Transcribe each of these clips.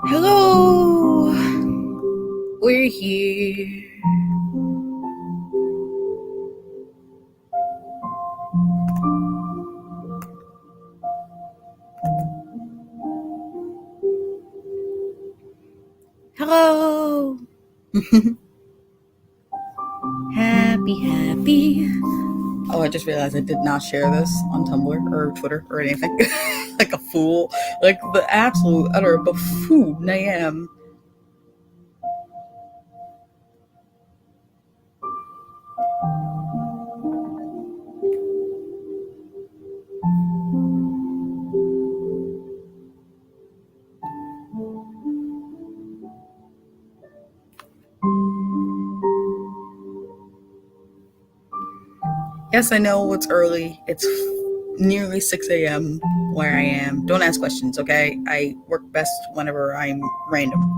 Hello, we're here. Hello. Happy. Oh, I just realized I did not share this on Tumblr or Twitter or anything. Like a fool. Like the absolute utter buffoon I am. Yes, I know it's early. It's nearly 6 a.m. where I am. Don't ask questions, okay? I work best whenever I'm random.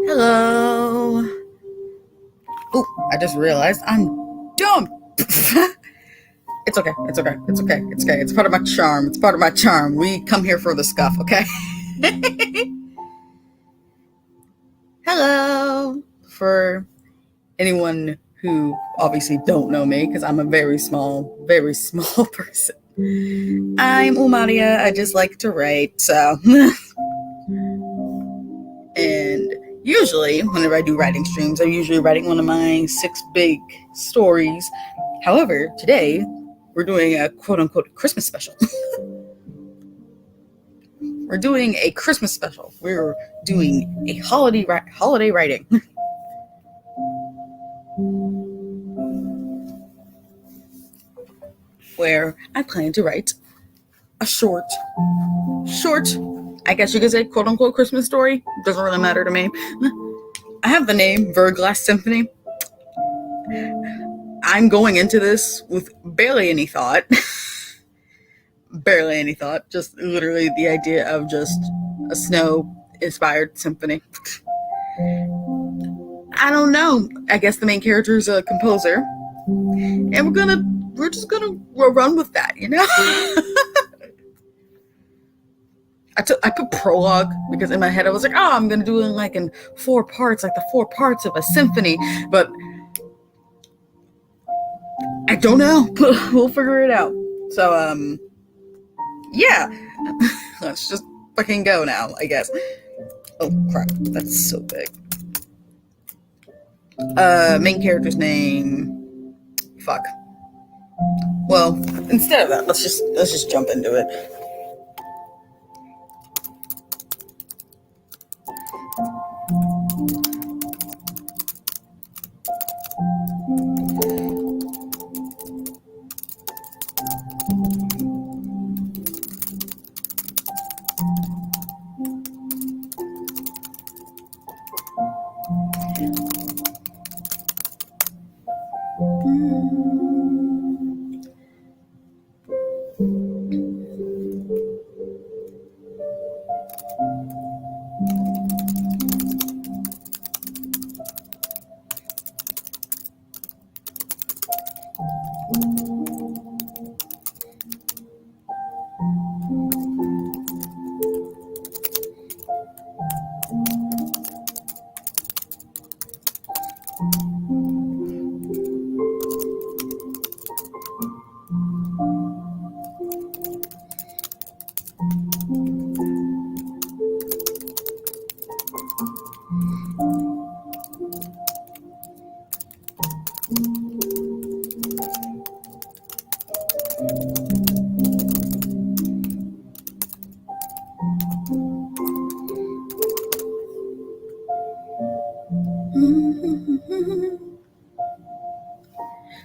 Hello. Oh, I just realized I'm dumb. It's okay. It's okay. It's okay. It's okay. It's part of my charm. It's part of my charm. We come here for the scuff, okay? Hello. For anyone who obviously don't know me, because I'm a very small person. I'm Ulmaria. I just like to write, so. And usually, whenever I do writing streams, I'm usually writing one of my 6 big stories. However, today, we're doing a quote-unquote Christmas special. We're doing a Christmas special. We're doing a holiday writing. Where I plan to write a short, I guess you could say quote-unquote Christmas story. Doesn't really matter to me. I have the name Verglass Symphony. I'm going into this with barely any thought. Just literally the idea of just a snow-inspired symphony. I don't know. I guess the main character is a composer. And we're just gonna run with that, you know? I put prologue because in my head I was like, oh, I'm gonna do it like in 4 parts, like the 4 parts of a symphony. But I don't know. We'll figure it out. So, yeah. Let's just fucking go now, I guess. Oh, crap. That's so big. Main character's name. Fuck. Well, instead of that, let's just jump into it.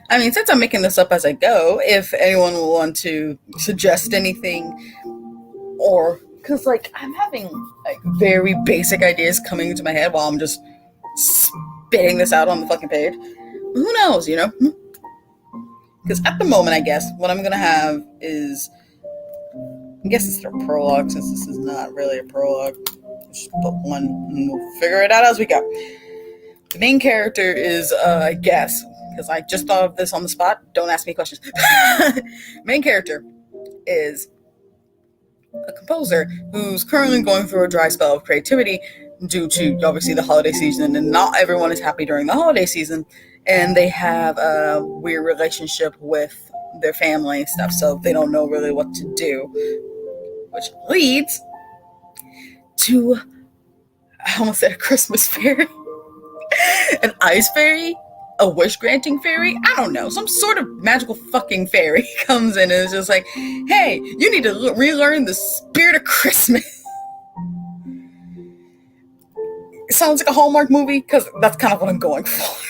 I mean, since I'm making this up as I go, if anyone will want to suggest anything, or because like I'm having like very basic ideas coming into my head while I'm just spitting this out on the fucking page. Who knows, you know? Because at the moment, I guess what I'm gonna have is, I guess it's a prologue, since this is not really a prologue. Just put one, and we'll figure it out as we go. The main character is, I guess, because I just thought of this on the spot. Don't ask me questions. Main character is a composer who's currently going through a dry spell of creativity due to obviously the holiday season, and not everyone is happy during the holiday season, and they have a weird relationship with their family and stuff, so they don't know really what to do, which leads to, I almost said a Christmas fairy, an ice fairy, a wish granting fairy, I don't know, some sort of magical fucking fairy comes in and is just like, hey, you need to relearn the spirit of Christmas. It sounds like a Hallmark movie, because that's kind of what I'm going for.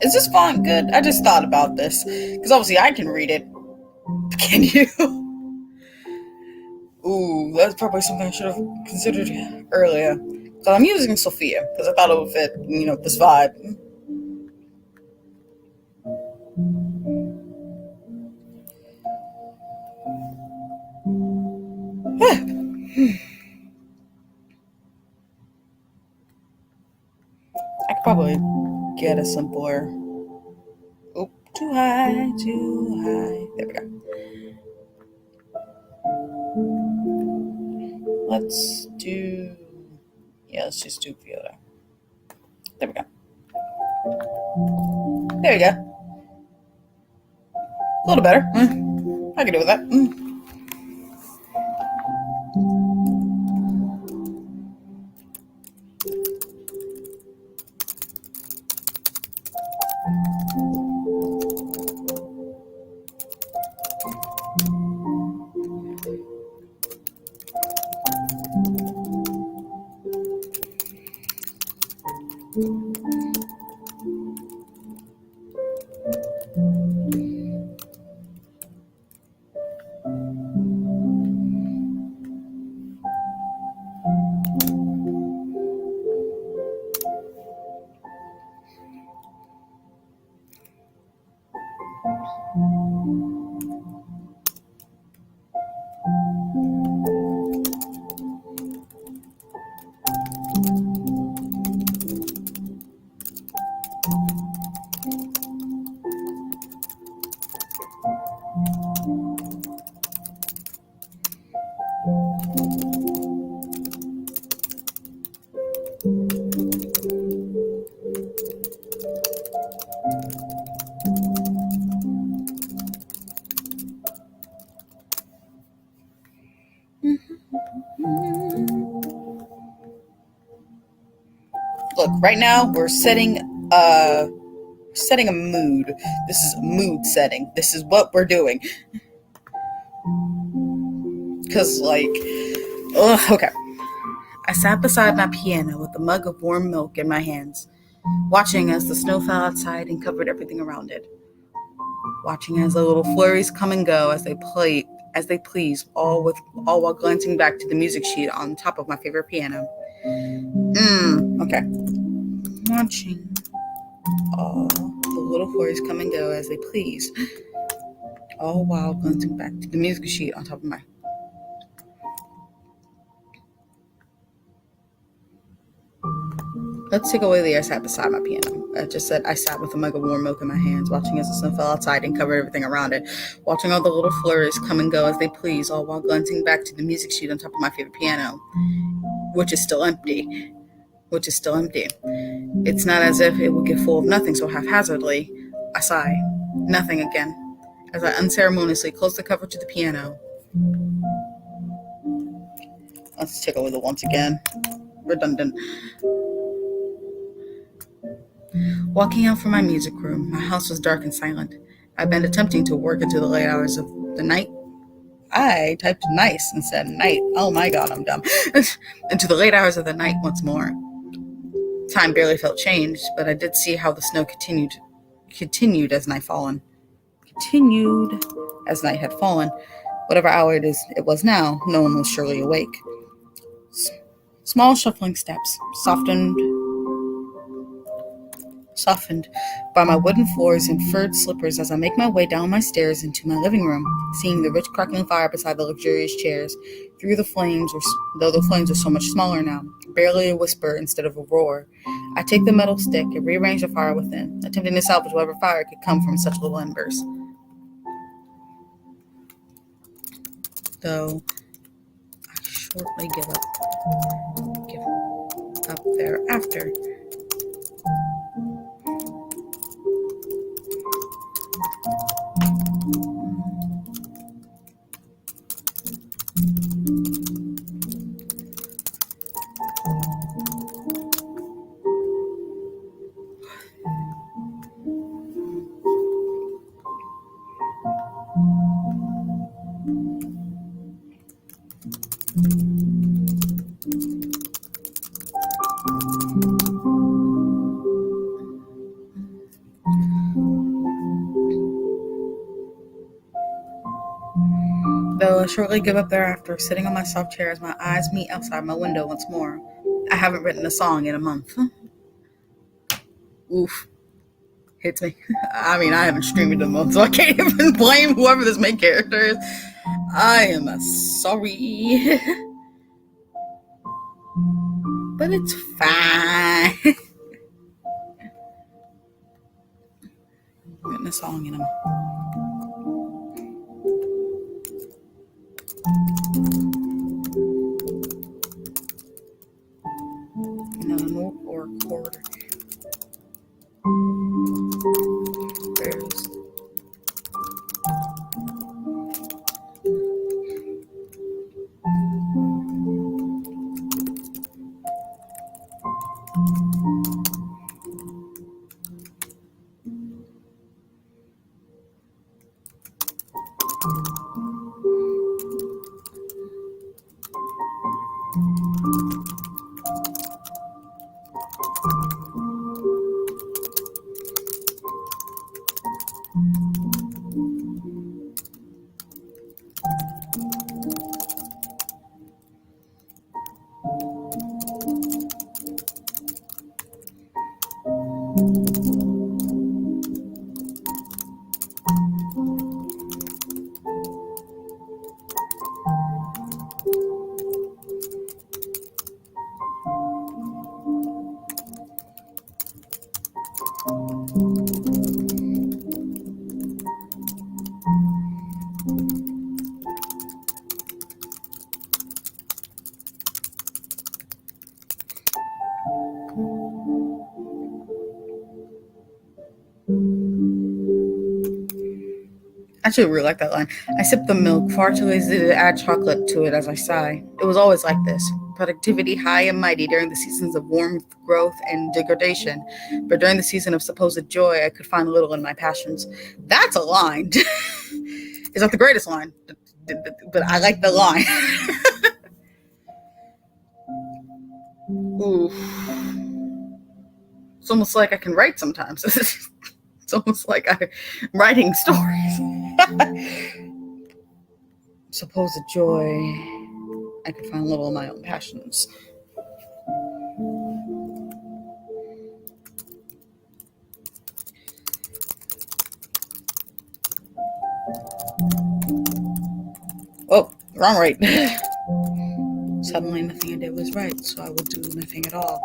Is this font good? I just thought about this, because obviously I can read it. Can you? Ooh, that's probably something I should have considered earlier. So I'm using Sophia because I thought it would fit, this vibe. I could probably get a simpler. Oh, too high, too high. There we go. Let's just do Viola. There we go. There we go. A little better. I can do with that. Look, right now we're setting a mood. This is mood setting. This is what we're doing. Cause okay. I sat beside my piano with a mug of warm milk in my hands, watching as the snow fell outside and covered everything around it. Watching as the little flurries come and go as they please, all while glancing back to the music sheet on top of my favorite piano. Okay. Watching all the little flurries come and go as they please, all while glancing back to the music sheet on top of my. Let's take away the I sat beside my piano. I just said I sat with a mug of warm milk in my hands, watching as the snow fell outside and covered everything around it. Watching all the little flurries come and go as they please, all while glancing back to the music sheet on top of my favorite piano, which is still empty. It's not as if it would get full of nothing so haphazardly. I sigh. Nothing again, as I unceremoniously close the cover to the piano. Let's take away the once again. Redundant. Walking out from my music room, my house was dark and silent. I'd been attempting to work into the late hours of the night. I typed nice and said night. Oh my god, I'm dumb. Into the late hours of the night once more. Time barely felt changed, but I did see how the snow continued as night had fallen. Whatever hour it was now, no one was surely awake. Small shuffling steps, softened by my wooden floors and furred slippers as I make my way down my stairs into my living room, seeing the rich crackling fire beside the luxurious chairs, though the flames are so much smaller now, barely a whisper instead of a roar. I take the metal stick and rearrange the fire within, attempting to salvage whatever fire could come from such little embers. Though I shortly give up thereafter. Though I shortly give up thereafter, sitting on my soft chair as my eyes meet outside my window once more. I haven't written a song in a month. Oof. Hits me. I mean, I haven't streamed in a month, so I can't even blame whoever this main character is. I am sorry. But it's fine. Written a song in a month. No note or chord. There's Actually, I really like that line. I sip the milk, far too lazy to add chocolate to it as I sigh. It was always like this. Productivity high and mighty during the seasons of warmth, growth, and degradation. But during the season of supposed joy, I could find little in my passions. That's a line. It's not the greatest line, but I like the line. Ooh. It's almost like I can write sometimes. It's almost like I'm writing stories. Supposed joy, I could find little in my own passions. Oh, wrong right. Suddenly nothing I did was right, so I would do nothing at all.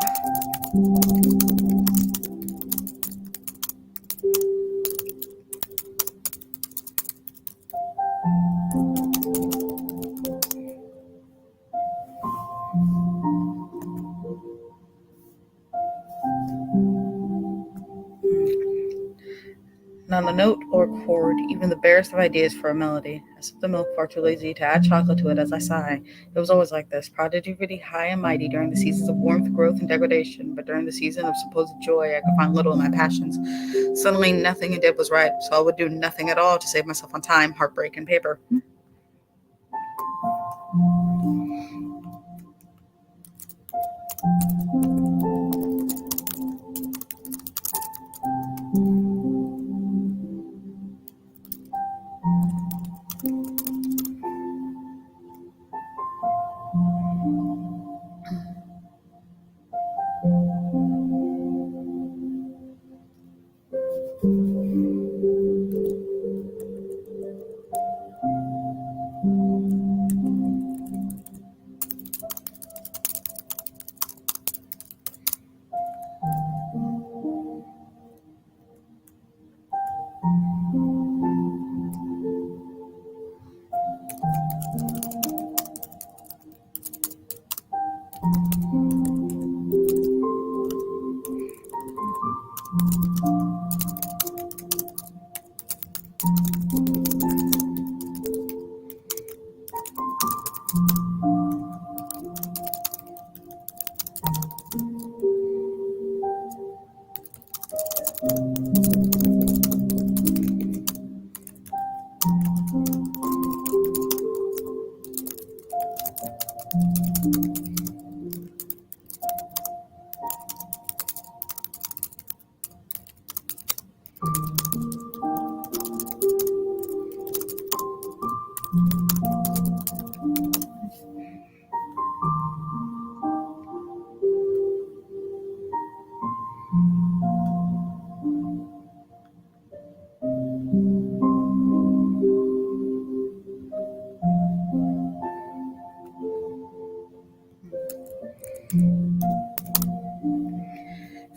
Not a note or chord, even the barest of ideas for a melody. I sipped the milk, far too lazy to add chocolate to it as I sigh. It was always like this, productivity high and mighty during the seasons of warmth, growth, and degradation, but during the season of supposed joy, I could find little in my passions. Suddenly, nothing I did was right, so I would do nothing at all to save myself on time, heartbreak, and paper.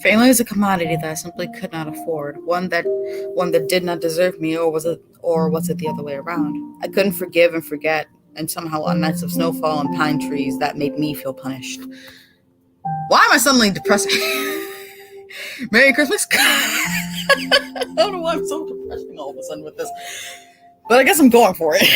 Family is a commodity that I simply could not afford. One that did not deserve me, or was it the other way around? I couldn't forgive and forget, and somehow on nights of snowfall and pine trees that made me feel punished. Why am I suddenly depressing? Merry Christmas. I don't know why I'm so depressing all of a sudden with this, but I guess I'm going for it.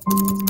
Oh,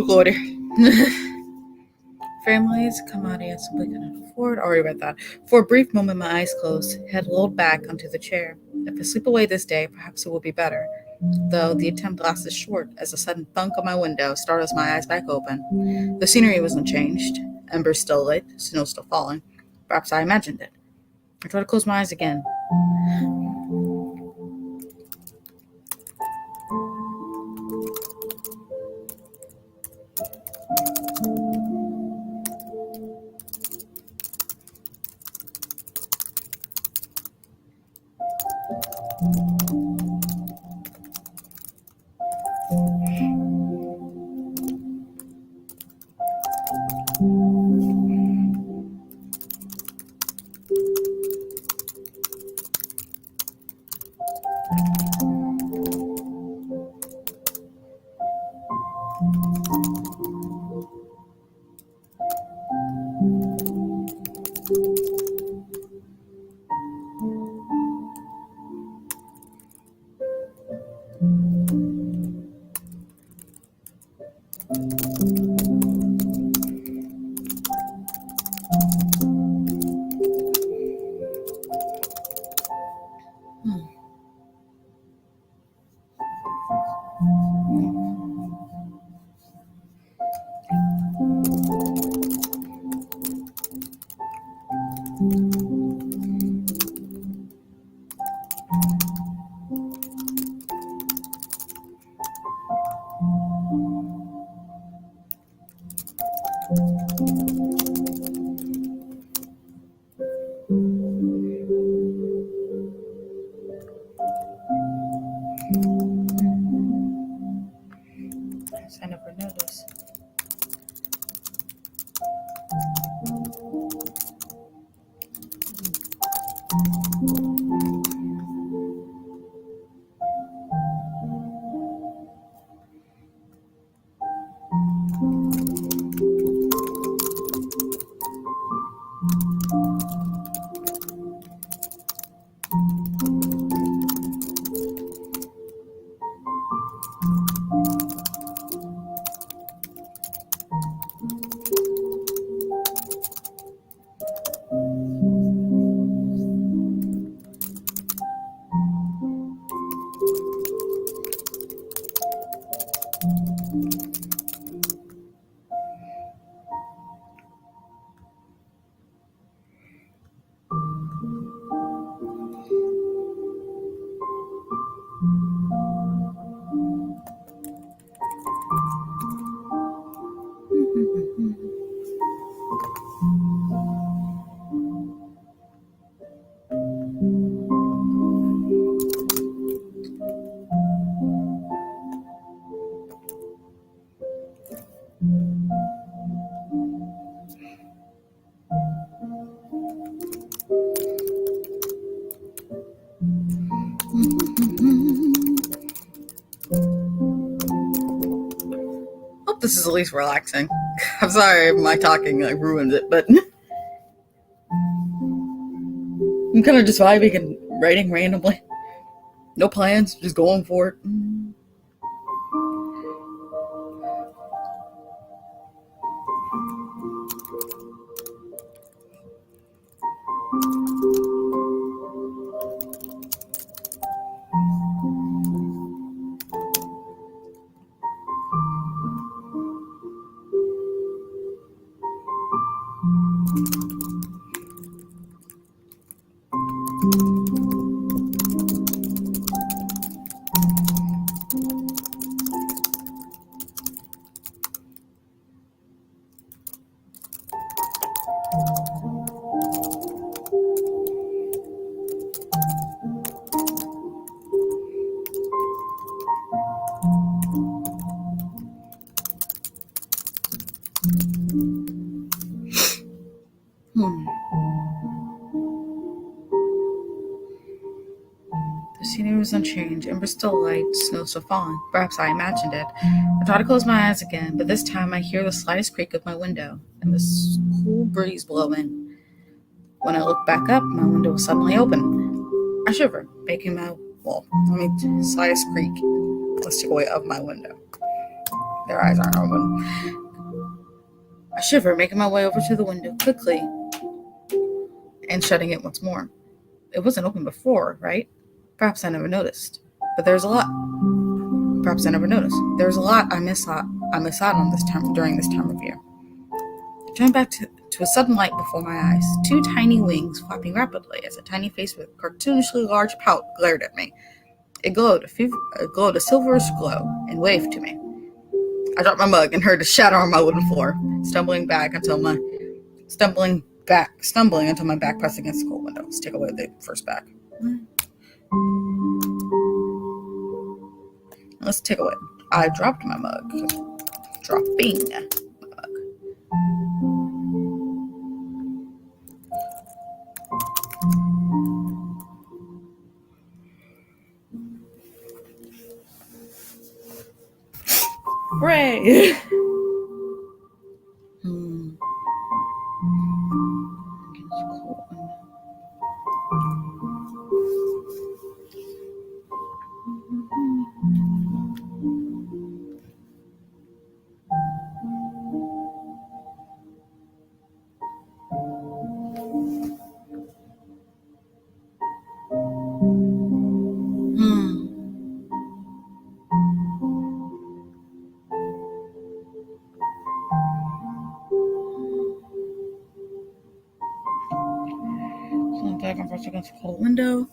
glory. Families, commodity I simply cannot afford. Already read that. For a brief moment, my eyes closed, head rolled back onto the chair. If I sleep away this day, perhaps it will be better. Though the attempt lasted short, as a sudden thunk on my window startles my eyes back open. The scenery wasn't changed. Embers still lit, snow still falling. Perhaps I imagined it. I tried to close my eyes again. I never noticed. Hope this is at least relaxing. I'm sorry if my talking ruined it, but I'm kind of just vibing and writing randomly. No plans, just going for it. The scenery was unchanged, embers still light, snow still falling. Perhaps I imagined it. I tried to close my eyes again, but this time I hear the slightest creak of my window, and the cool breeze blow in. When I look back up, my window was suddenly open. I shiver, making my slightest creak. Let's take away of my window. Their eyes aren't open. I shiver, making my way over to the window quickly and shutting it once more. It wasn't open before, right? Perhaps I never noticed. But there's a lot. Perhaps I never noticed. There's a lot I miss out on this time during this time of year. I turned back to a sudden light before my eyes. Two tiny wings flapping rapidly as a tiny face with a cartoonishly large pout glared at me. It glowed a silverish glow and waved to me. I dropped my mug and heard a shatter on my wooden floor, stumbling until my back pressed against the cold window. Let's take away the first back. Let's take away. I dropped my mug. Dropping my mug. Hooray! Back and forth against the cold window.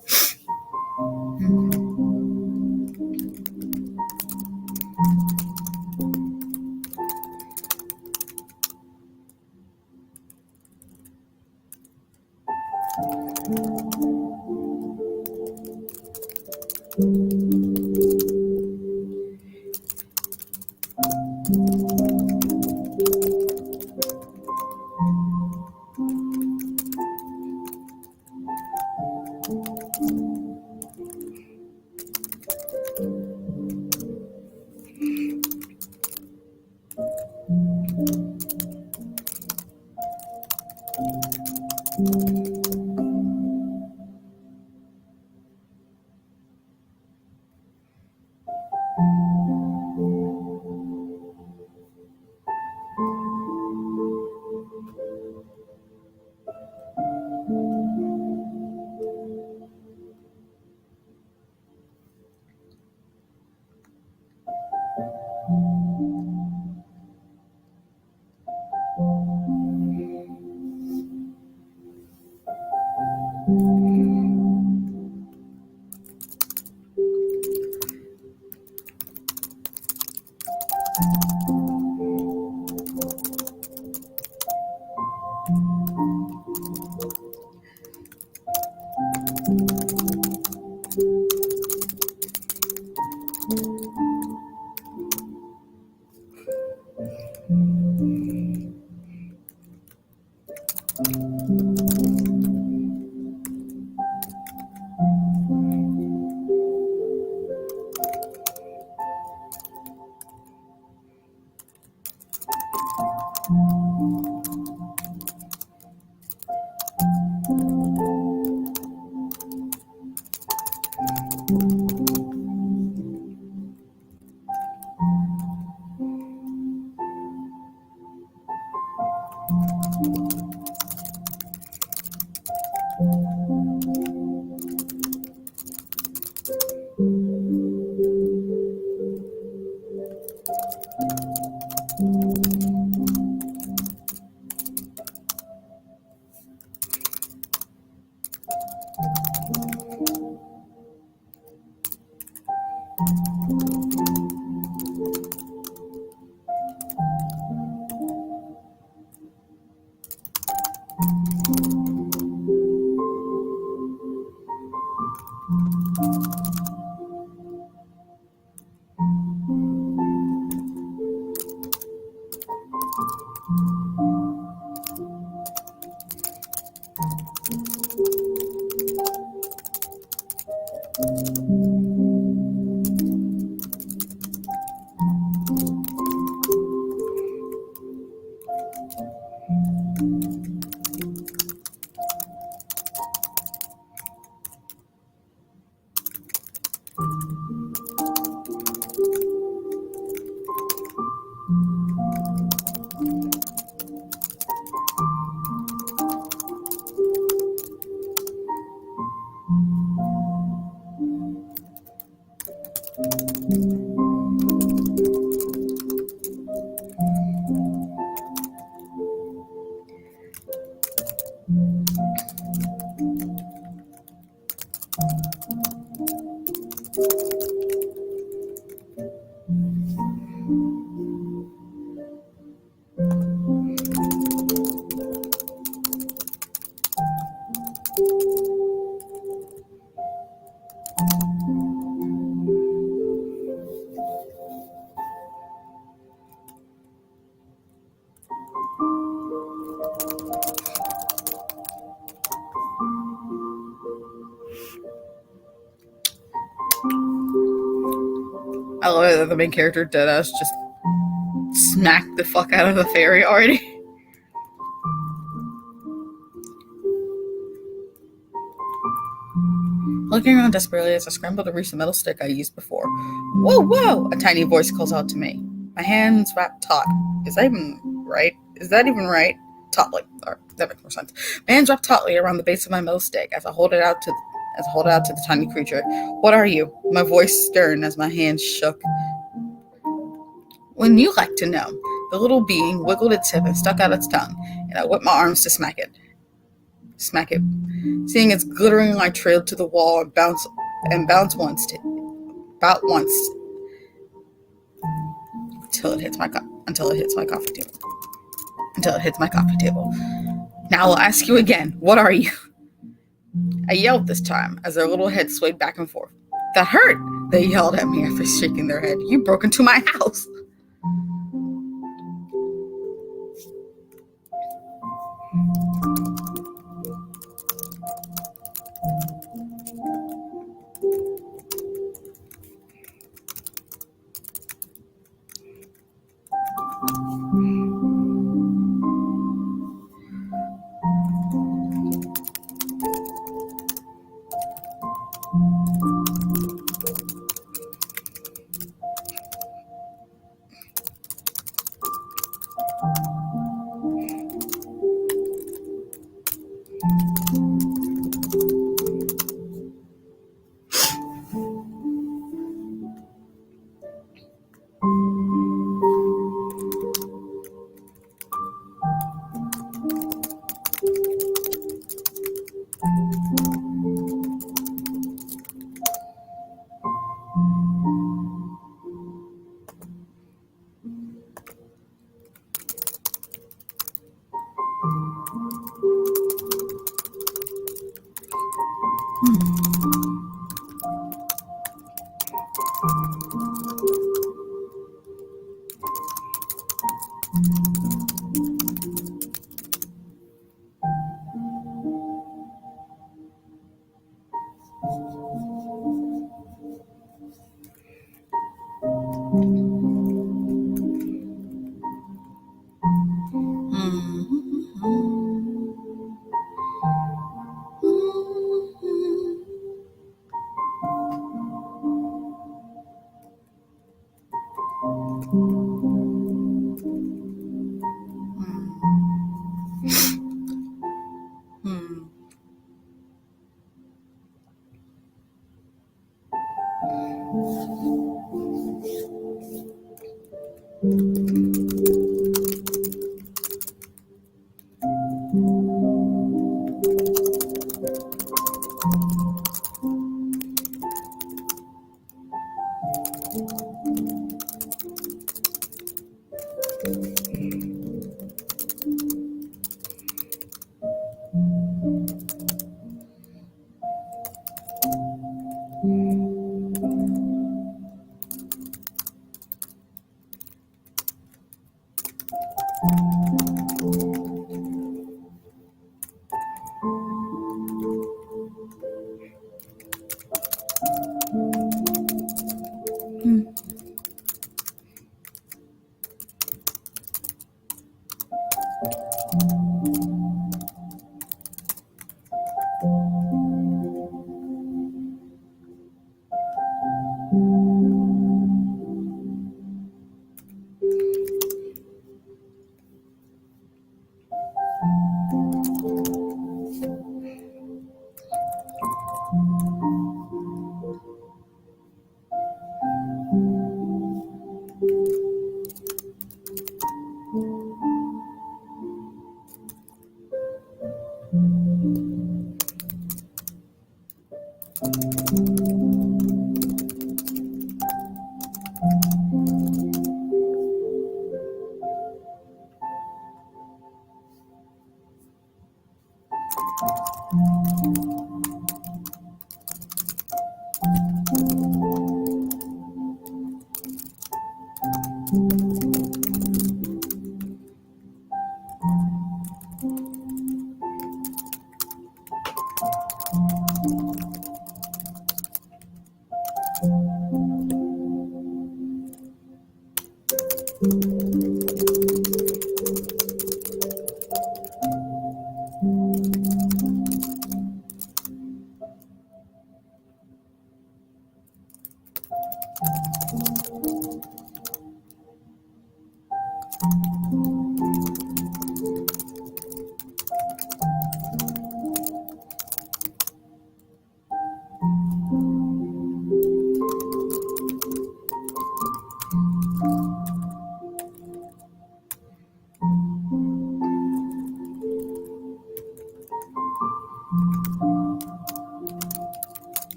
I love it that the main character, Deadass, just smacked the fuck out of the fairy already. Looking around desperately as I scramble to reach the metal stick I used before. Whoa, whoa! A tiny voice calls out to me. My hands wrapped taut. Is that even right? Tautly. Or, that makes more sense. My hands wrapped tautly around the base of my metal stick as I hold it out to the tiny creature. What are you? My voice stern as my hands shook. Wouldn't you like to know? The little being wiggled its hip and stuck out its tongue, and I whipped my arms to smack it. Seeing its glittering light trailed to the wall and bounce once until it hits my coffee table. Now I'll ask you again. What are you? I yelled this time as their little heads swayed back and forth. That hurt! They yelled at me after shaking their head. You broke into my house.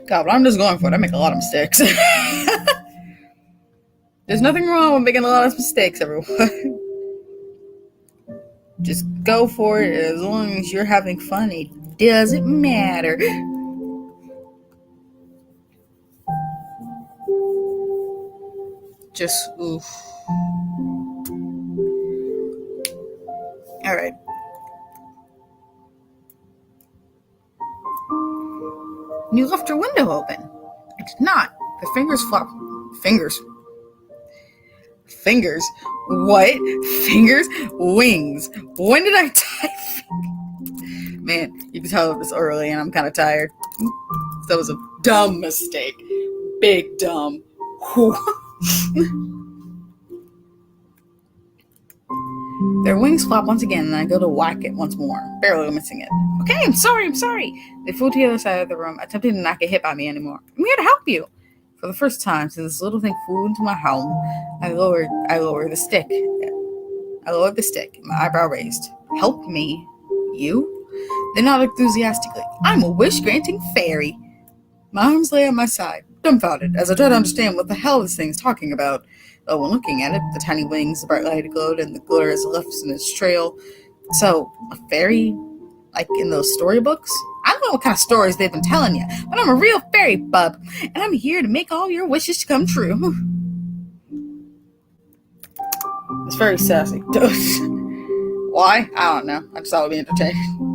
God, but I'm just going for it. I make a lot of mistakes. There's nothing wrong with making a lot of mistakes, everyone. Just go for it. As long as you're having fun, it doesn't matter. Just oof. All right. You left your window open. I did not. The fingers flop. Fingers. Fingers? What? Fingers? Wings. When did I type? Man, you can tell it was early and I'm kind of tired. That was a dumb mistake. Big dumb. Their wings flop once again, and I go to whack it once more, barely missing it. Okay, I'm sorry. They flew to the other side of the room, attempting to not get hit by me anymore. I'm here to help you. For the first time since this little thing flew into my home, I lowered the stick. My eyebrow raised. Help me? You? They nodded enthusiastically. I'm a wish-granting fairy. My arms lay at my side, dumbfounded, as I tried to understand what the hell this thing is talking about. Though when looking at it, the tiny wings, the bright light glowed, and the glitter is left in its trail. So, a fairy, like in those storybooks? I don't know what kind of stories they've been telling you, but I'm a real fairy bub, and I'm here to make all your wishes come true. It's very sassy. Why? I don't know. I just thought it would be entertaining.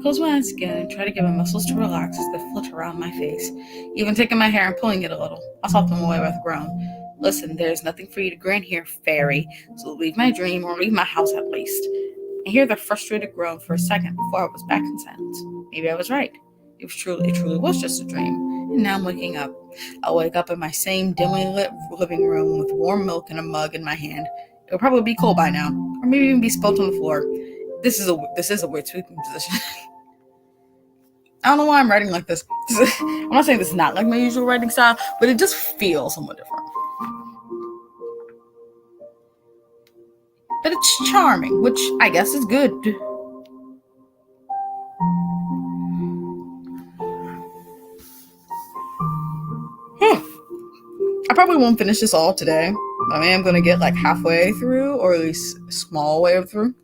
close my eyes again and try to get my muscles to relax as they flutter around my face, even taking my hair and pulling it a little. I sop them away with a groan. Listen, there's nothing for you to grin here, fairy, so leave my dream or leave my house at least. I hear the frustrated groan for a second before I was back in silence. Maybe I was right. It truly was just a dream, and now I'm waking up. I'll wake up in my same dimly lit living room with warm milk and a mug in my hand. It'll probably be cold by now, or maybe even be spilt on the floor. This is a weird sleeping position. I don't know why I'm writing like this. I'm not saying this is not like my usual writing style, but it just feels somewhat different. But it's charming, which I guess is good. I probably won't finish this all today. I am going to get like halfway through, or at least a small way through.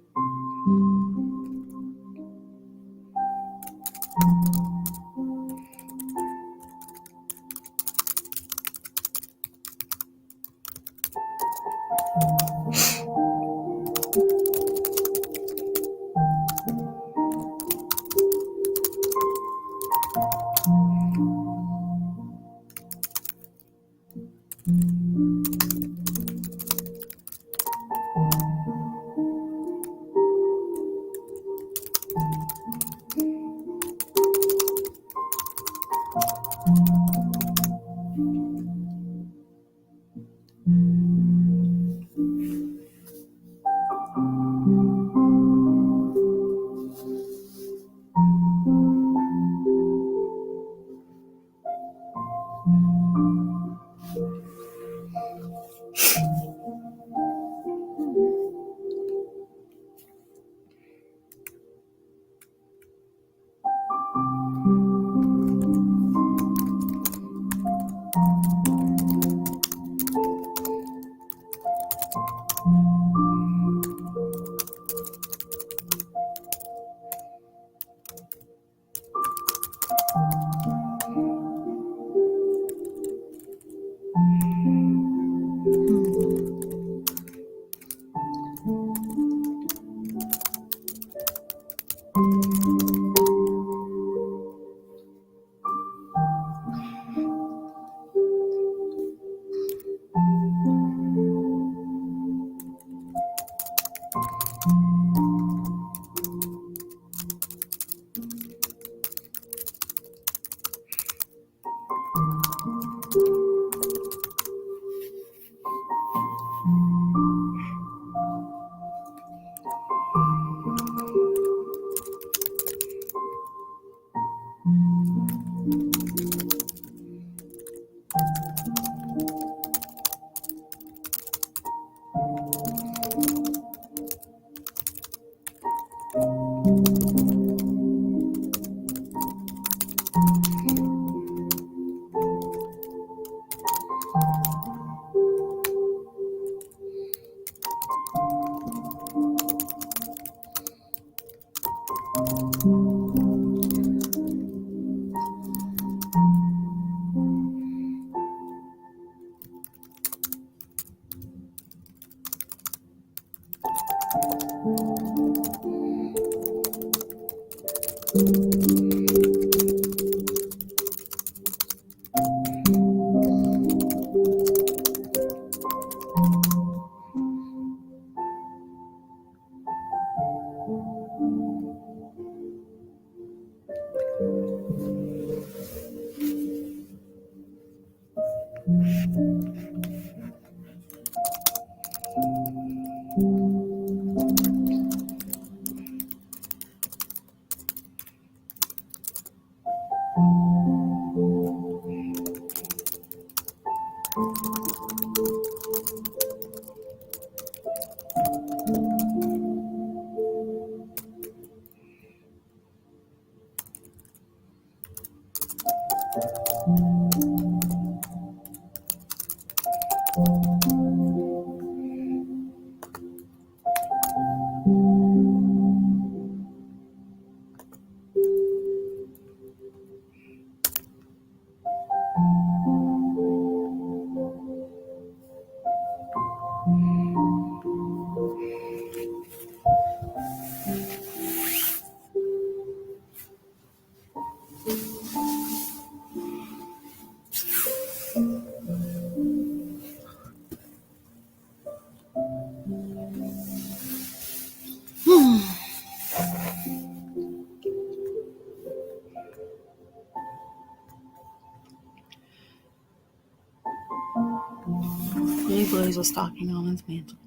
blaze was stalking on his mantle.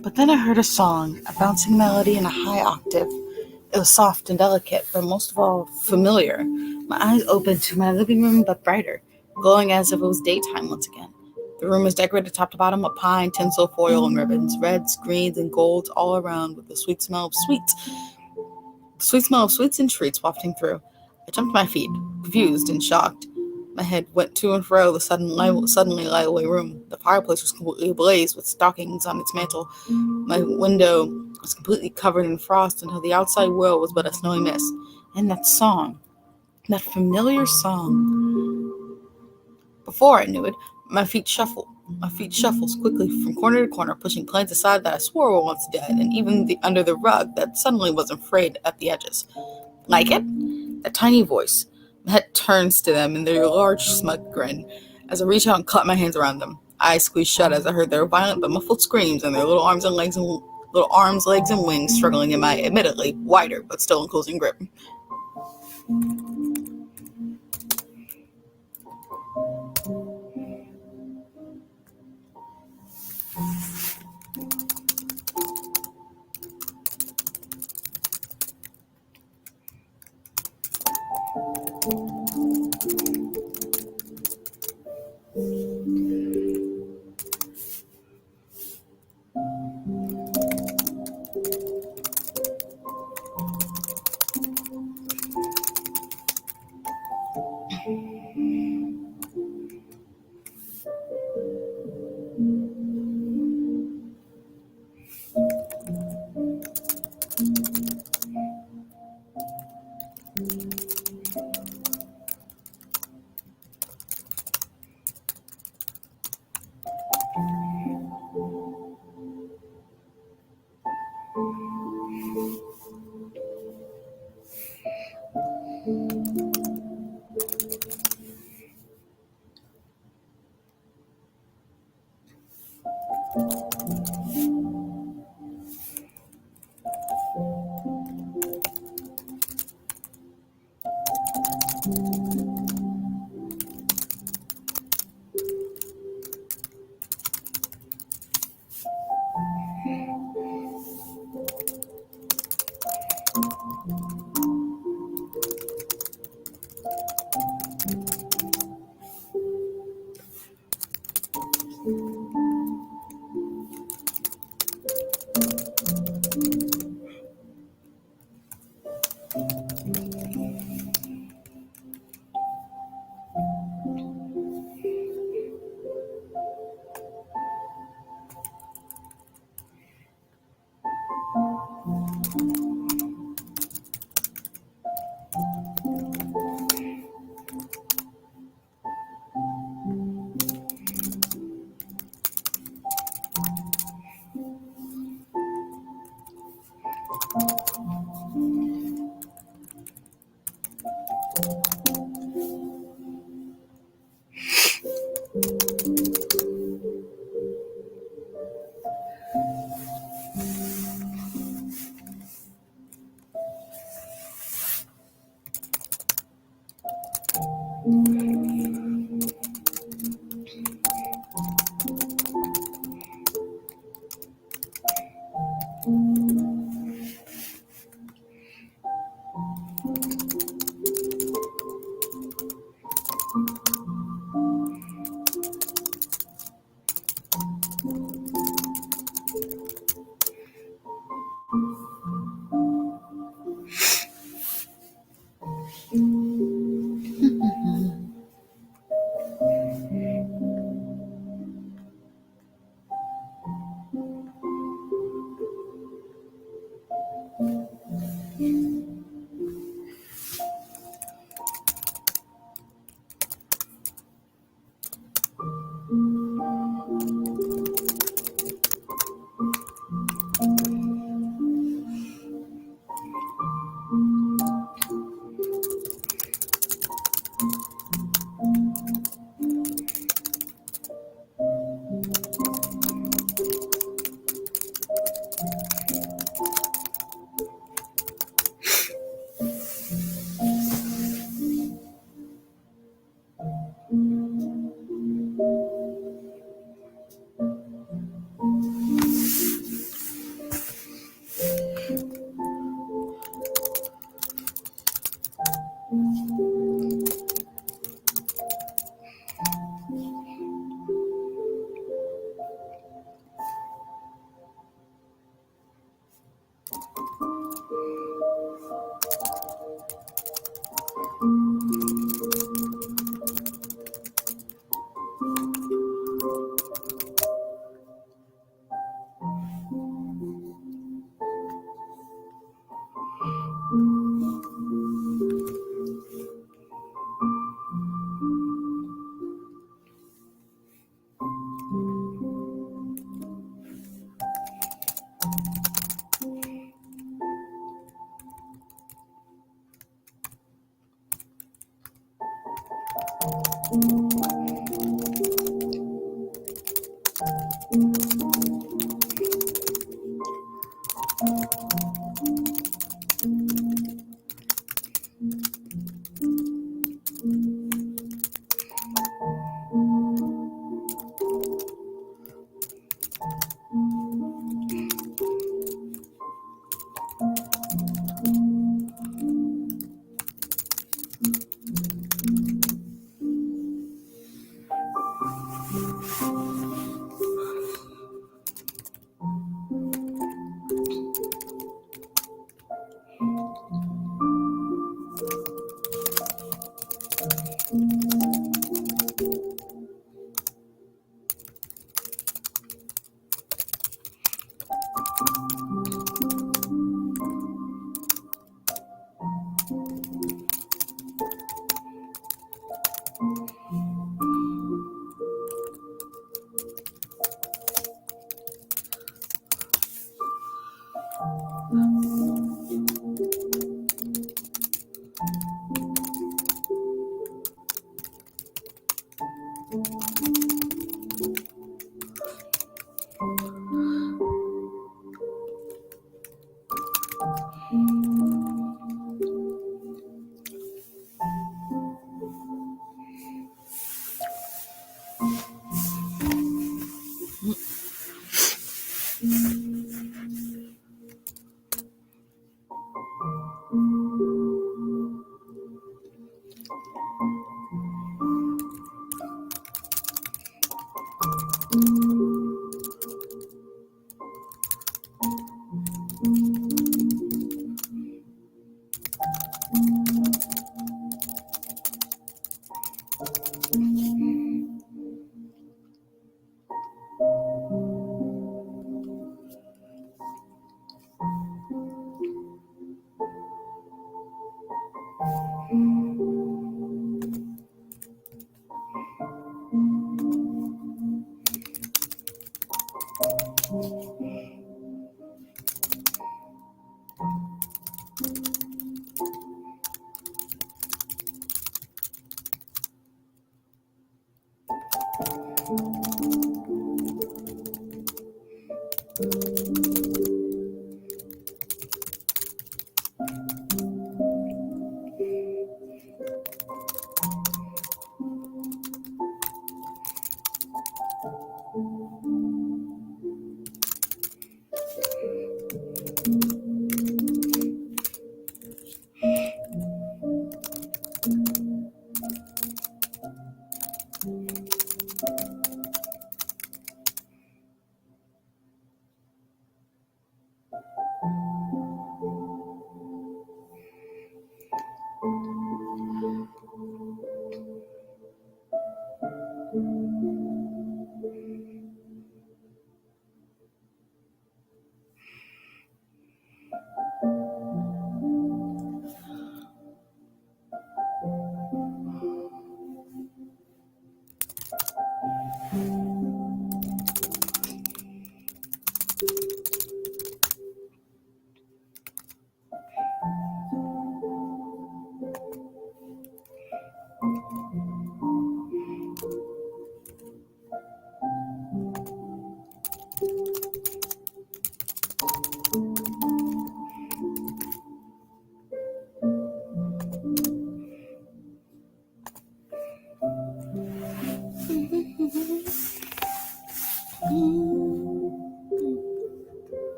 But then I heard a song, a bouncing melody in a high octave. It was soft and delicate, but most of all, familiar. My eyes opened to my living room, but brighter, glowing as if it was daytime once again. The room was decorated top to bottom with pine, tinsel, foil, and ribbons, reds, greens, and golds all around, with the sweet smell of sweets and treats wafting through. I jumped to my feet, confused and shocked. My head went to and fro the suddenly lively room. The fireplace was completely ablaze with stockings on its mantel. My window was completely covered in frost until the outside world was but a snowy mist. And that song, that familiar song. Before I knew it, my feet shuffled quickly from corner to corner, pushing plants aside that I swore were once dead, and even under the rug that suddenly wasn't frayed at the edges. Like it? A tiny voice. My head turns to them in their large, smug grin as I reach out and clap my hands around them. Eyes squeezed shut as I heard their violent but muffled screams and their little arms, legs, and wings struggling in my admittedly wider but still enclosing grip.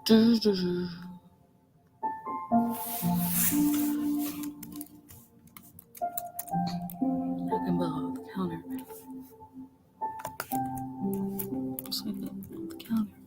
Knocking below the counter. Sitting on the counter.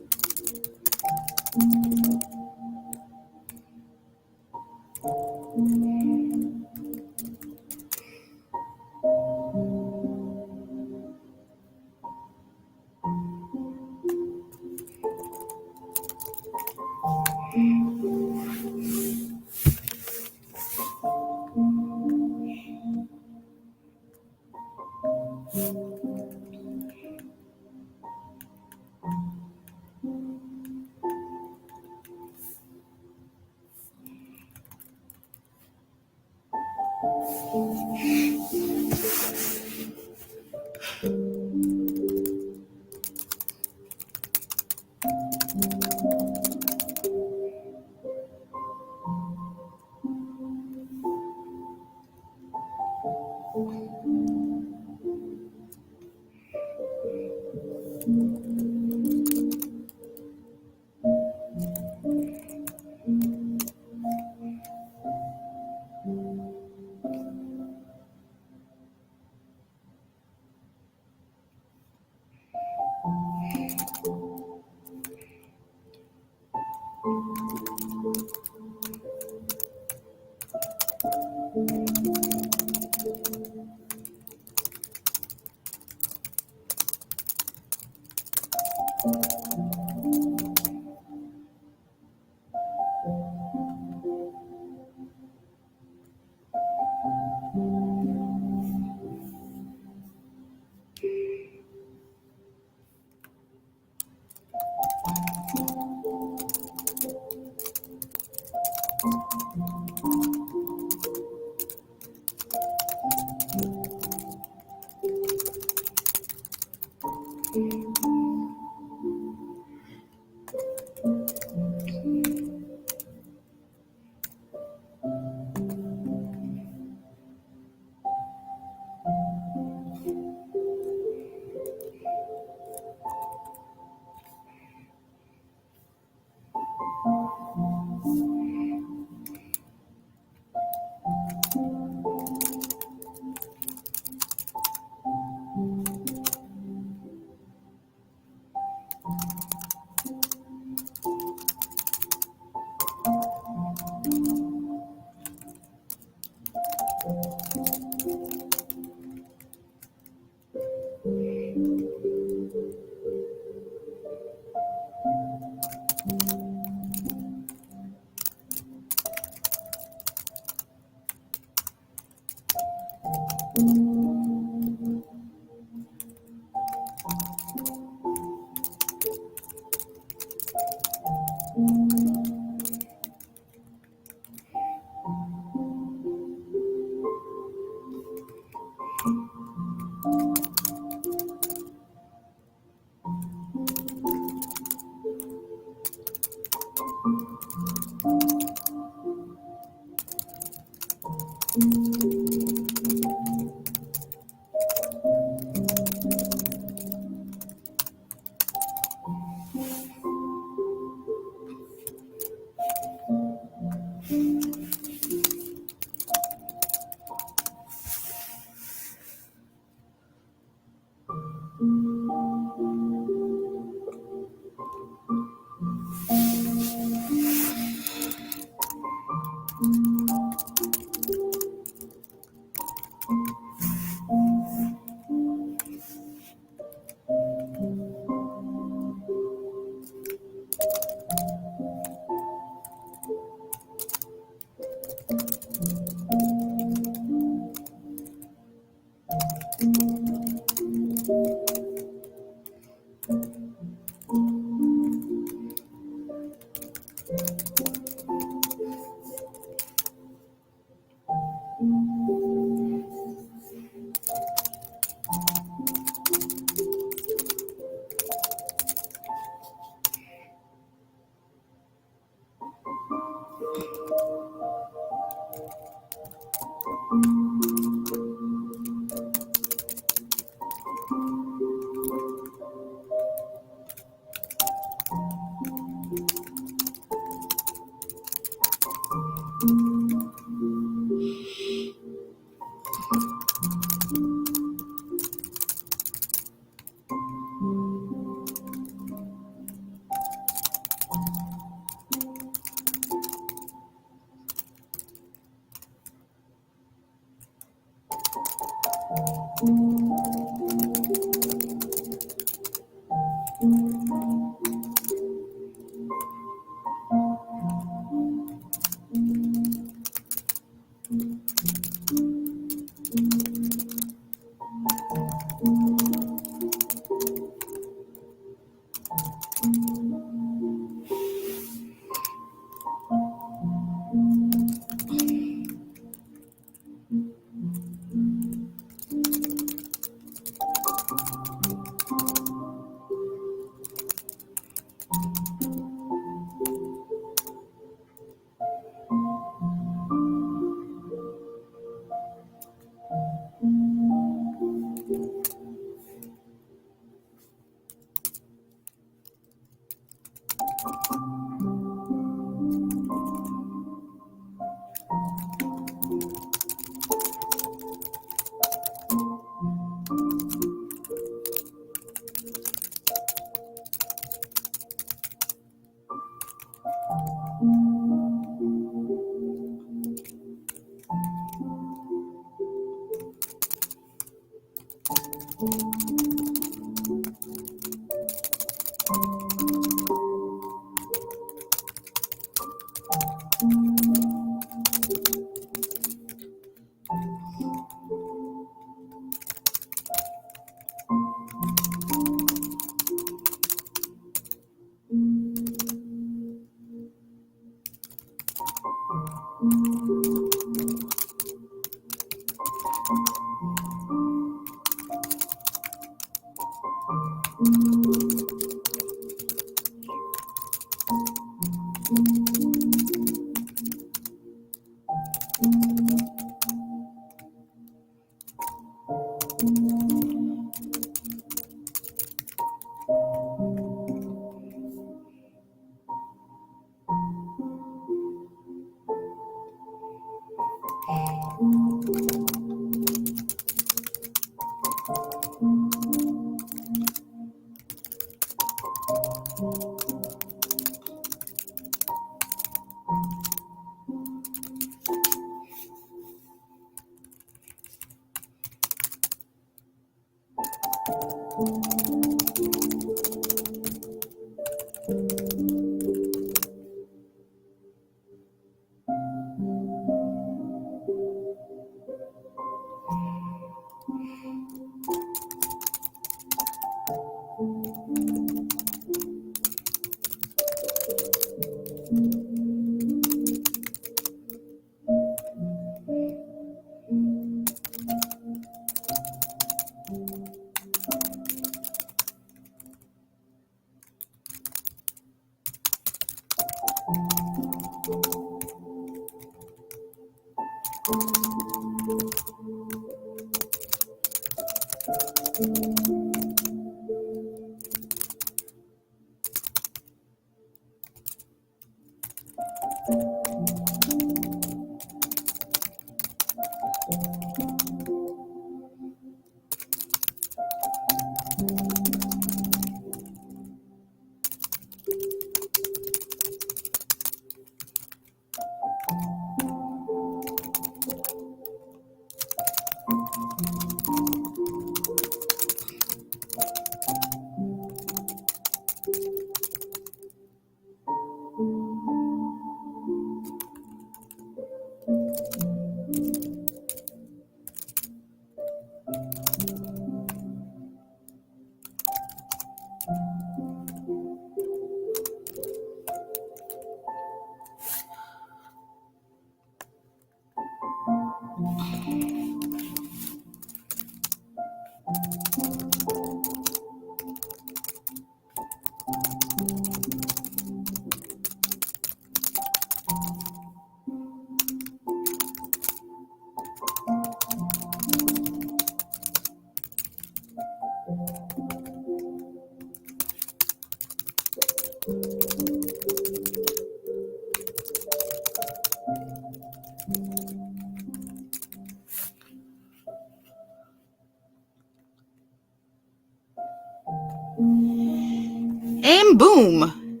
And boom!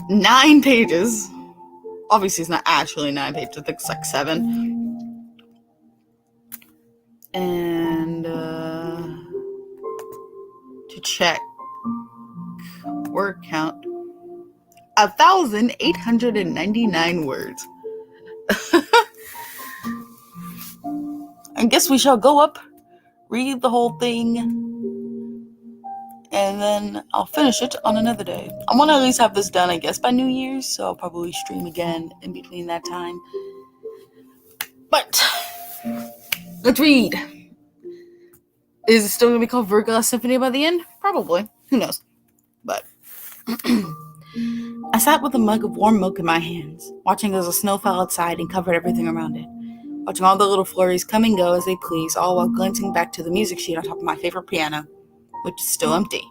9 pages. Obviously, it's not actually 9 pages. I think it's like 7. And to check word count, 1,899 words. I guess we shall go up, read the whole thing, and then I'll finish it on another day. I want to at least have this done, I guess, by New Year's, so I'll probably stream again in between that time. But let's read. Is it still going to be called Verglass Symphony by the end? Probably. Who knows? But I sat with a mug of warm milk in my hands, watching as the snow fell outside and covered everything around it. Watching all the little flurries come and go as they please, all while glancing back to the music sheet on top of my favorite piano, which is still empty.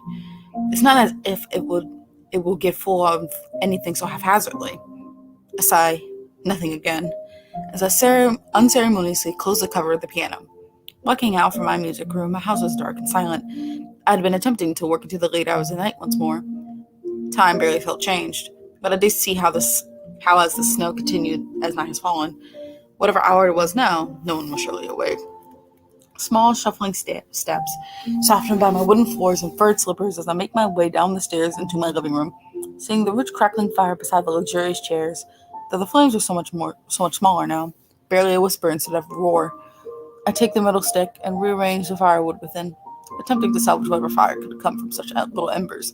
It's not as if it will get full of anything so haphazardly. A sigh, nothing again, as I unceremoniously closed the cover of the piano. Walking out from my music room, my house was dark and silent. I had been attempting to work into the late hours of the night once more. Time barely felt changed, but I did see how as the snow continued as night has fallen. Whatever hour it was now, no one was surely awake. Small, shuffling steps, softened by my wooden floors and furred slippers as I make my way down the stairs into my living room, seeing the rich crackling fire beside the luxurious chairs, though the flames were so much smaller now, barely a whisper instead of a roar. I take the metal stick and rearrange the firewood within, attempting to salvage whatever fire could come from such little embers.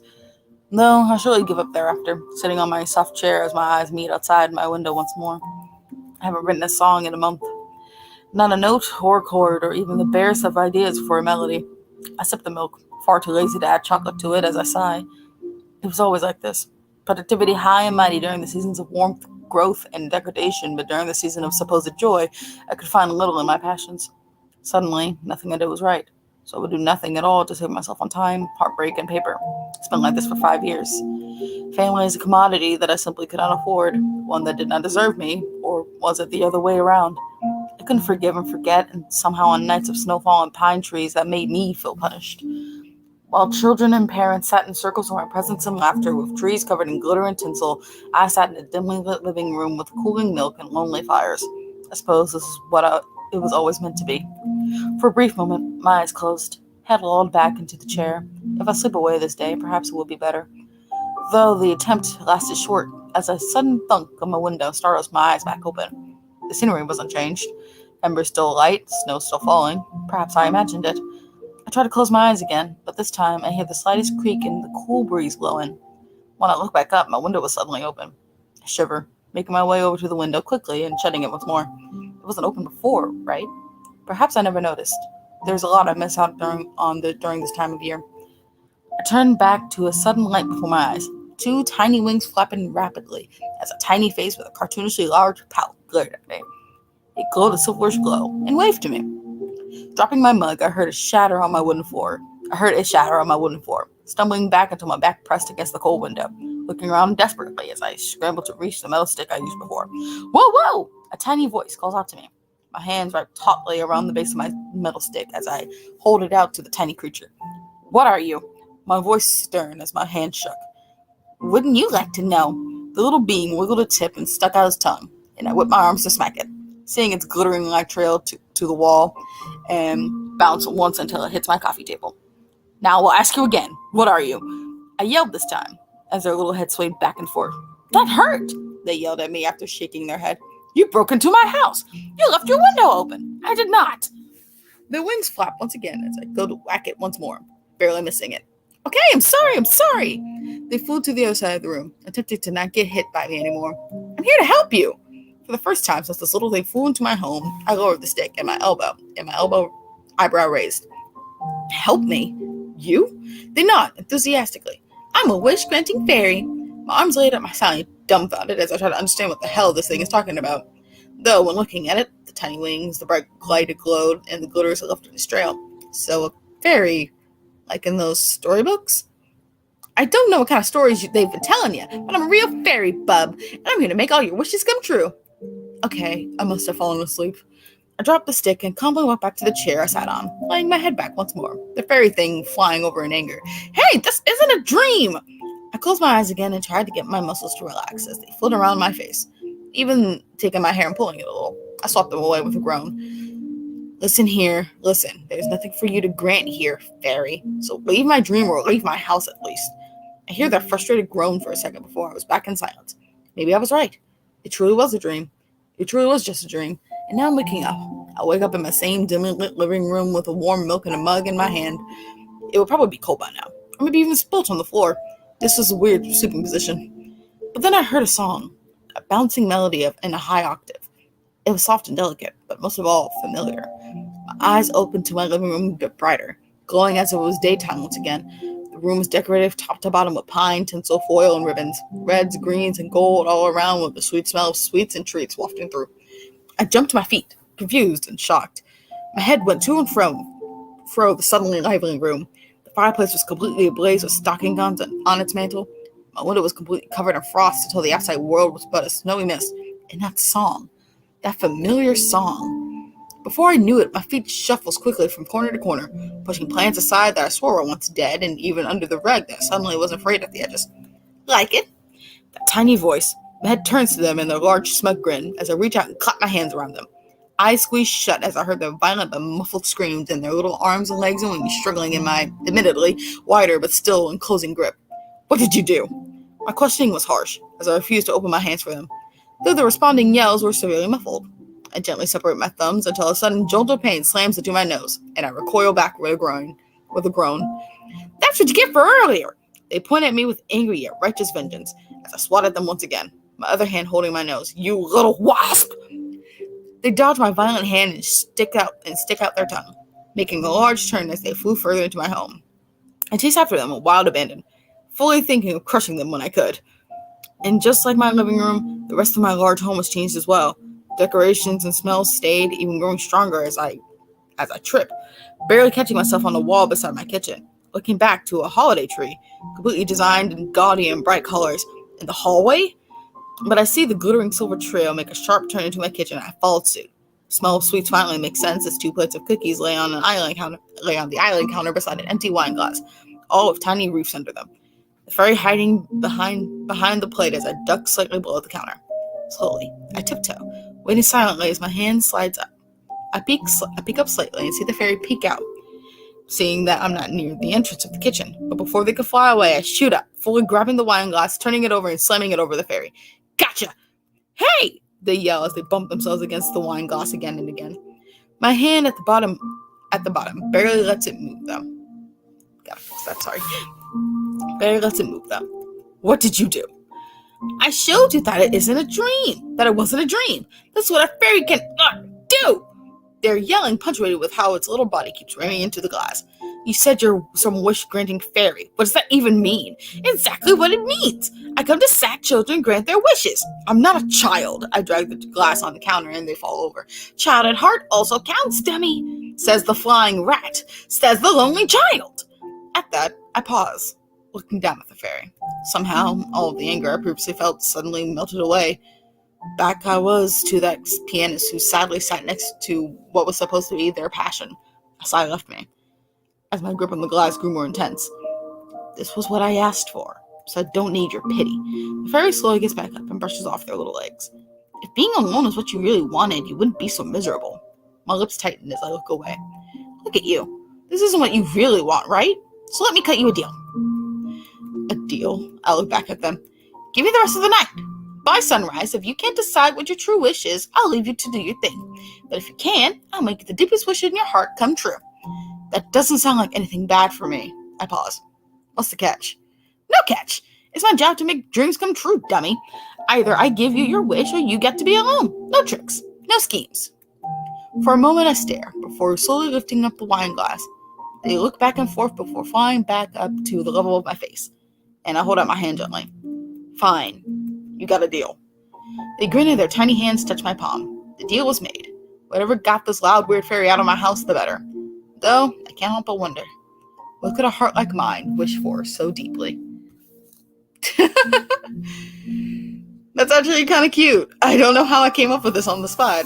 Though I'll surely give up thereafter, sitting on my soft chair as my eyes meet outside my window once more. I haven't written a song in a month. Not a note or a chord or even the barest of ideas for a melody. I sip the milk, far too lazy to add chocolate to it as I sigh. It was always like this. Productivity high and mighty during the seasons of warmth, growth, and degradation, but during the season of supposed joy, I could find little in my passions. Suddenly, nothing I did was right, so I would do nothing at all to save myself on time, heartbreak, and paper. It's been like this for 5 years. Family is a commodity that I simply could not afford, one that did not deserve me, or was it the other way around? I couldn't forgive and forget, and somehow on nights of snowfall and pine trees that made me feel punished. While children and parents sat in circles around presents and laughter, with trees covered in glitter and tinsel, I sat in a dimly lit living room with cooling milk and lonely fires. I suppose this is what it was always meant to be. For a brief moment, my eyes closed, head lolled back into the chair. If I slip away this day, perhaps it will be better. Though the attempt lasted short, as a sudden thunk on my window startled my eyes back open. The scenery wasn't changed. Embers still alight, snow still falling. Perhaps I imagined it. I tried to close my eyes again, but this time I hear the slightest creak and the cool breeze blowing. When I looked back up, my window was suddenly open. I shivered, making my way over to the window quickly and shutting it once more. It wasn't open before, right? Perhaps I never noticed. There's a lot I miss out during this time of year. I turned back to a sudden light before my eyes. 2 tiny wings flapping rapidly, as a tiny face with a cartoonishly large pout glared at me. It glowed a silverish glow and waved to me. Dropping my mug, I heard it shatter on my wooden floor. Stumbling back until my back pressed against the cold window, looking around desperately as I scrambled to reach the metal stick I used before. Whoa, whoa! A tiny voice calls out to me. My hands wrapped tautly around the base of my metal stick as I hold it out to the tiny creature. What are you? My voice stern as my hand shook. Wouldn't you like to know? The little being wiggled a tip and stuck out his tongue, and I whipped my arms to smack it, seeing its glittering light trail to the wall and bounce once until it hits my coffee table. Now I'll ask you again. What are you? I yelled this time, as their little head swayed back and forth. That hurt! They yelled at me after shaking their head. You broke into my house! You left your window open! I did not! Their wings flapped once again as I go to whack it once more, barely missing it. Okay, I'm sorry! They flew to the other side of the room, attempting to not get hit by me anymore. I'm here to help you! For the first time since this little thing flew into my home, I lowered the stick and my elbow eyebrow raised. Help me? You? They nod enthusiastically. I'm a wish-granting fairy. My arms laid at my side, dumbfounded as I try to understand what the hell this thing is talking about. Though, when looking at it, the tiny wings, the bright light it glowed, and the glitters it left in its trail. So a fairy, like in those storybooks? I don't know what kind of stories they've been telling you, but I'm a real fairy, bub, and I'm here to make all your wishes come true. Okay, I must have fallen asleep. I dropped the stick and calmly went back to the chair I sat on, laying my head back once more, the fairy thing flying over in anger. Hey, this isn't a dream! I closed my eyes again and tried to get my muscles to relax as they floated around my face, even taking my hair and pulling it a little. I swapped them away with a groan. Listen here, listen. There's nothing for you to grant here, fairy. So leave my dream or leave my house at least. I hear that frustrated groan for a second before I was back in silence. Maybe I was right. It truly was a dream. It truly was just a dream. And now I'm waking up. I wake up in my same dimly lit living room with a warm milk and a mug in my hand. It would probably be cold by now, or maybe even spilt on the floor. This was a weird sleeping position. But then I heard a song, a bouncing melody in a high octave. It was soft and delicate, but most of all, familiar. My eyes opened to my living room a bit brighter, glowing as if it was daytime once again. The room was decorated top to bottom with pine, tinsel, foil, and ribbons, reds, greens, and gold all around with the sweet smell of sweets and treats wafting through. I jumped to my feet, confused and shocked. My head went to and fro the suddenly lively room. The fireplace was completely ablaze with stocking guns on its mantle. My window was completely covered in frost until the outside world was but a snowy mist. And that song, that familiar song. Before I knew it, my feet shuffled quickly from corner to corner, pushing plants aside that I swore were once dead, and even under the rug that suddenly wasn't frayed at the edges. Like it? That tiny voice. My head turns to them in their large, smug grin as I reach out and clap my hands around them. Eyes squeezed shut as I heard their violent but muffled screams and their little arms and legs and wings struggling in my, admittedly, wider but still enclosing grip. What did you do? My questioning was harsh, as I refused to open my hands for them, though the responding yells were severely muffled. I gently separate my thumbs until a sudden jolt of pain slams into my nose, and I recoil back with a groan. That's what you get for earlier! They point at me with angry yet righteous vengeance, as I swat at them once again, my other hand holding my nose. You little wasp! They dodge my violent hand and stick out their tongue, making a large turn as they flew further into my home. I chased after them with wild abandon, fully thinking of crushing them when I could. And just like my living room, the rest of my large home was changed as well. Decorations and smells stayed, even growing stronger as I tripped, barely catching myself on the wall beside my kitchen. Looking back to a holiday tree, completely designed in gaudy and bright colors, in the hallway. But I see the glittering silver trail make a sharp turn into my kitchen, and I followed suit. Smell of sweets finally makes sense as 2 plates of cookies lay on the island counter beside an empty wine glass, all with tiny roofs under them. The fairy hiding behind the plate as I duck slightly below the counter. Slowly, I tiptoe, waiting silently as my hand slides up. I peek up slightly and see the fairy peek out, seeing that I'm not near the entrance of the kitchen. But before they could fly away, I shoot up, fully grabbing the wine glass, turning it over and slamming it over the fairy. Gotcha! Hey! They yell as they bump themselves against the wine glass again and again. My hand at the bottom barely lets it move though. Gotta fix that, sorry. Barely lets it move though. What did you do? I showed you that it isn't a dream. That it wasn't a dream. That's what a fairy can do. They're yelling, punctuated with how its little body keeps ramming into the glass. You said you're some wish-granting fairy. What does that even mean? Exactly what it means. I come to sad children grant their wishes. I'm not a child. I drag the glass on the counter and they fall over. Child at heart also counts, dummy, says the flying rat, says the lonely child. At that, I pause, looking down at the fairy. Somehow, all of the anger I previously felt suddenly melted away. Back I was to that pianist who sadly sat next to what was supposed to be their passion. A sigh left me, as my grip on the glass grew more intense. This was what I asked for, so I don't need your pity. The fairy slowly gets back up and brushes off their little legs. If being alone is what you really wanted, you wouldn't be so miserable. My lips tighten as I look away. Look at you. This isn't what you really want, right? So let me cut you a deal. A deal? I look back at them. Give me the rest of the night. By sunrise, if you can't decide what your true wish is, I'll leave you to do your thing. But if you can, I'll make the deepest wish in your heart come true. That doesn't sound like anything bad for me. I pause. What's the catch? No catch. It's my job to make dreams come true, dummy. Either I give you your wish or you get to be alone. No tricks. No schemes. For a moment I stare, before slowly lifting up the wine glass. They look back and forth before flying back up to the level of my face. And I hold out my hand gently. Fine. You got a deal. They grin and their tiny hands touch my palm. The deal was made. Whatever got this loud, weird fairy out of my house, the better. Though, I can't help but wonder, what could a heart like mine wish for so deeply? That's actually kind of cute. I don't know how I came up with this on the spot.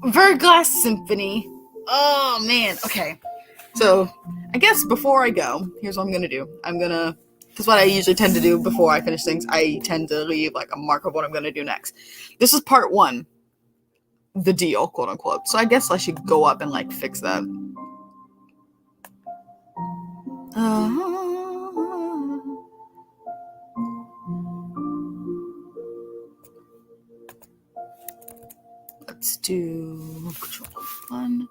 Verglass Symphony. Oh, man. Okay. So, I guess before I go, here's what I'm going to do. Because what I usually tend to do before I finish things, I tend to leave like a mark of what I'm going to do next. This is part 1. The deal, quote unquote. So I guess I should go up and like fix that. Let's do control 1.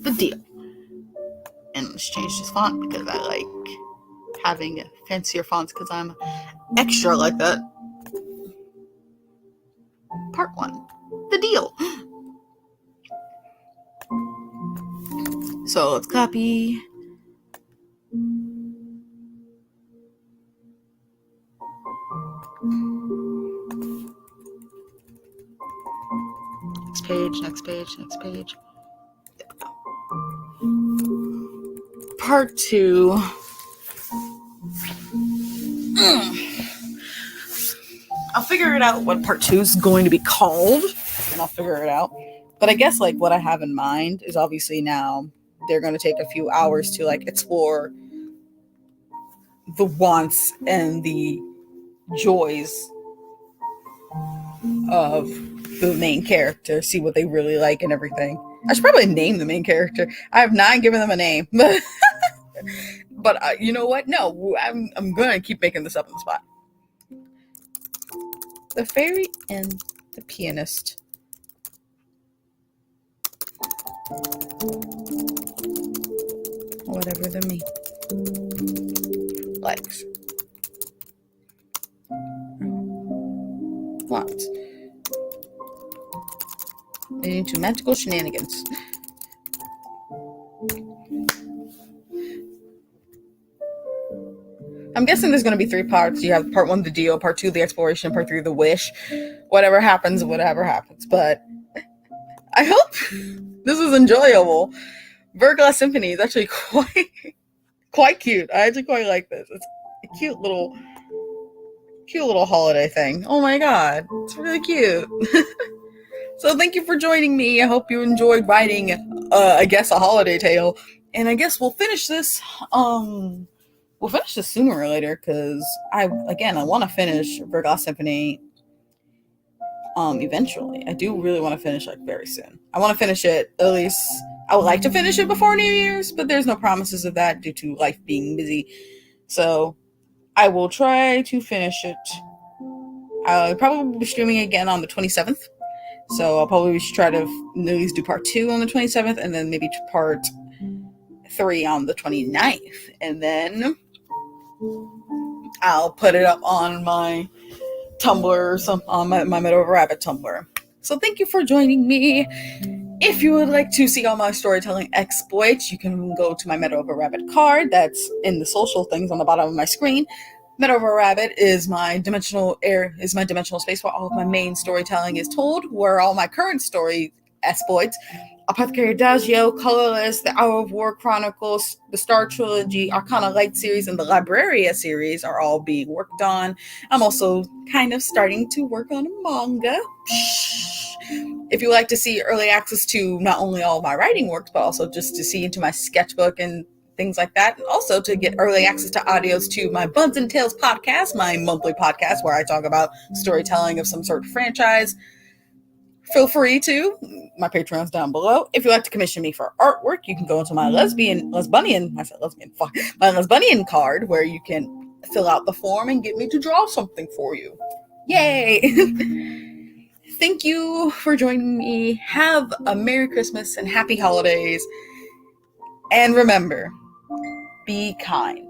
The deal. And let's change this font because I like having fancier fonts because I'm extra like that. Part 1. The deal. So let's copy. Next page, next page, next page. There we go. Part 2. I'll figure it out what part 2 is going to be called, and I'll figure it out. But I guess like what I have in mind is obviously now they're going to take a few hours to like explore the wants and the joys of the main character, see what they really like and everything. I should probably name the main character. I have not given them a name, but you know what? No, I'm going to keep making this up on the spot. The fairy and the pianist. Whatever the me likes. flip-flops. Into magical shenanigans. I'm guessing there's going to be 3 parts. You have part 1, the deal, part 2, the exploration, part 3, the wish. Whatever happens. But I hope this is enjoyable. Verglass Symphony is actually quite cute. I actually quite like this. It's a cute little holiday thing. Oh my god, it's really cute. So thank you for joining me. I hope you enjoyed writing, I guess, a holiday tale. And I guess we'll finish this. We'll finish this sooner or later because I want to finish Verglass Symphony. Eventually, I do really want to finish very soon. I want to finish it at least. I would like to finish it before New Year's, but there's no promises of that due to life being busy. So I will try to finish it. I'll probably be streaming again on the 27th. So I'll probably try to at least do part 2 on the 27th, and then maybe part 3 on the 29th, and then I'll put it up on my Tumblr or on my Meadow of a Rabbit Tumblr. So thank you for joining me. If you would like to see all my storytelling exploits, you can go to my Meadow of a Rabbit card that's in the social things on the bottom of my screen. Meadow of a Rabbit is my dimensional space where all of my main storytelling is told, where all my current story exploits, Apothecary Adagio, Colorless, the Hour of War Chronicles, the Star Trilogy, Arcana Light series, and the Libraria series are all being worked on. I'm also kind of starting to work on a manga. If you like to see early access to not only all of my writing works, but also just to see into my sketchbook and things like that, and also to get early access to audios to my Buns and Tales podcast, my monthly podcast where I talk about storytelling of some sort of franchise, feel free to. My Patreon's down below. If you'd like to commission me for artwork, you can go into my lesbian card where you can fill out the form and get me to draw something for you. Yay! Thank you for joining me. Have a Merry Christmas and Happy Holidays. And remember, be kind.